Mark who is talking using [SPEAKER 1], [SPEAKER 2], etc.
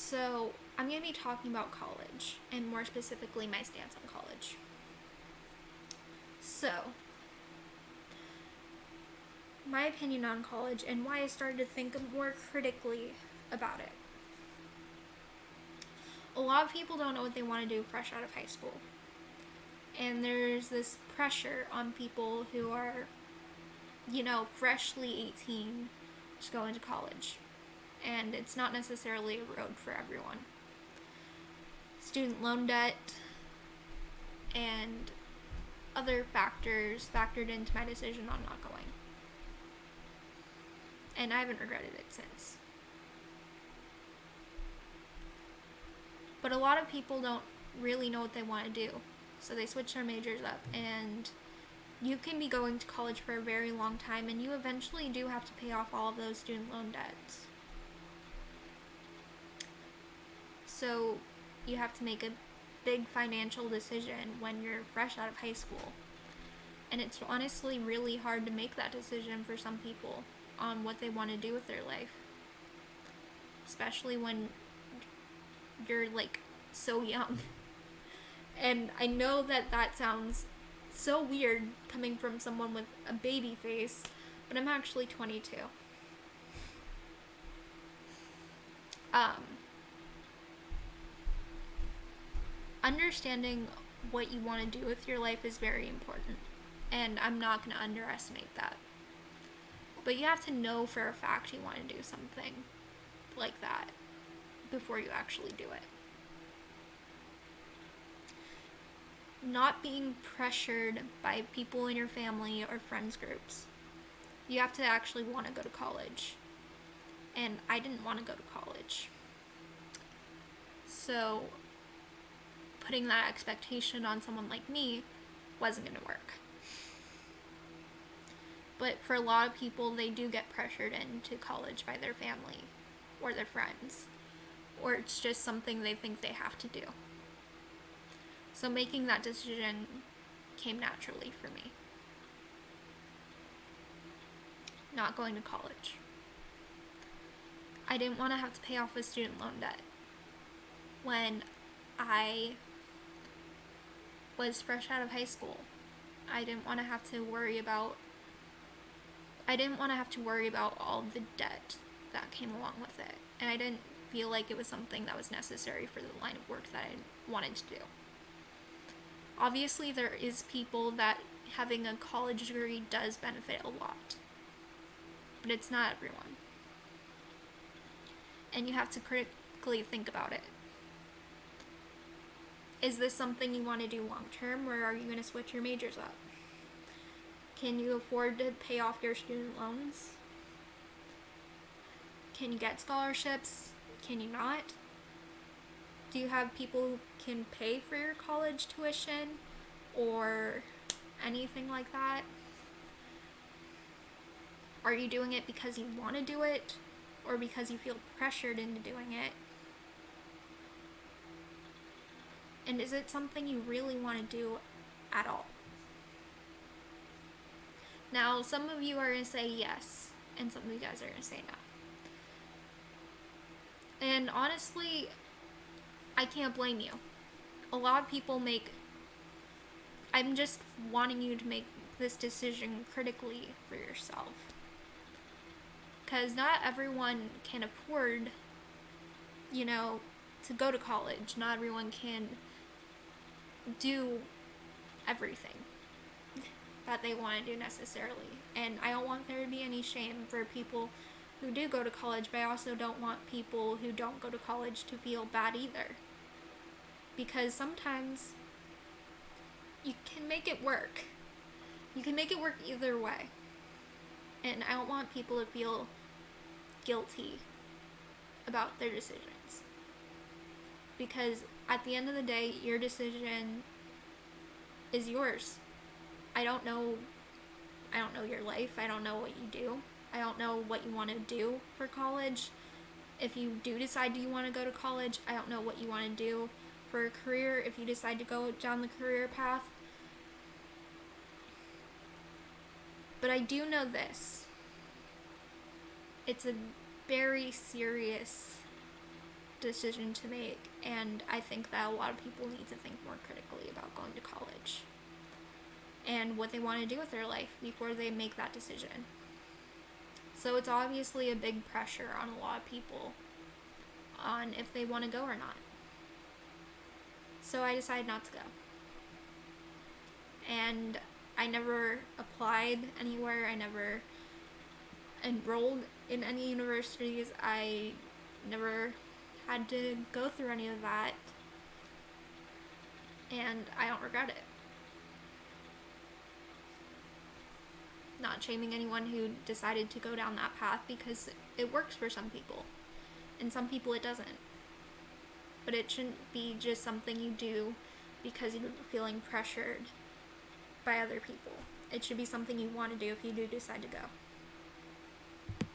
[SPEAKER 1] So, I'm going to be talking about college, and more specifically, my stance on college. So, my opinion on college and why I started to think more critically about it. A lot of people don't know what they want to do fresh out of high school. And there's this pressure on people who are, freshly 18 to go into college. And it's not necessarily a road for everyone. Student loan debt and other factors factored into my decision on not going. And I haven't regretted it since. But a lot of people don't really know what they want to do. So they switch their majors up, and you can be going to college for a very long time, and you eventually do have to pay off all of those student loan debts. So you have to make a big financial decision when you're fresh out of high school. And it's honestly really hard to make that decision for some people on what they want to do with their life. Especially when you're so young. And I know that sounds so weird coming from someone with a baby face, but I'm actually 22. Understanding what you want to do with your life is very important, and I'm not going to underestimate that. But you have to know for a fact you want to do something like that before you actually do it. Not being pressured by people in your family or friends groups. You have to actually want to go to college. And I didn't want to go to college. So putting that expectation on someone like me wasn't going to work. But for a lot of people, they do get pressured into college by their family or their friends. Or it's just something they think they have to do. So making that decision came naturally for me. Not going to college. I didn't want to have to pay off a student loan debt when I was fresh out of high school. I didn't want to have to worry about all the debt that came along with it. And I didn't feel like it was something that was necessary for the line of work that I wanted to do. Obviously, there is people that having a college degree does benefit a lot. But it's not everyone. And you have to critically think about it. Is this something you want to do long term, or are you going to switch your majors up? Can you afford to pay off your student loans? Can you get scholarships? Can you not? Do you have people who can pay for your college tuition or anything like that? Are you doing it because you want to do it or because you feel pressured into doing it? And is it something you really want to do at all? Now, some of you are going to say yes, and some of you guys are going to say no. And honestly, I can't blame you. A lot of people I'm just wanting you to make this decision critically for yourself. Because not everyone can afford, to go to college. Not everyone can do everything that they want to do necessarily. And I don't want there to be any shame for people who do go to college, but I also don't want people who don't go to college to feel bad either. Because sometimes you can make it work. You can make it work either way. And I don't want people to feel guilty about their decisions. Because at the end of the day, your decision is yours. I don't know your life. I don't know what you do. I don't know what you want to do for college. If you do decide you want to go to college, I don't know what you want to do for a career if you decide to go down the career path. But I do know this. It's a very serious decision to make, and I think that a lot of people need to think more critically about going to college and what they want to do with their life before they make that decision. So it's obviously a big pressure on a lot of people on if they want to go or not. So I decided not to go. And I never applied anywhere. I never enrolled in any universities. I never had to go through any of that. And I don't regret it. Not shaming anyone who decided to go down that path, because it works for some people. And some people it doesn't. But it shouldn't be just something you do because you're feeling pressured by other people. It should be something you want to do if you do decide to go.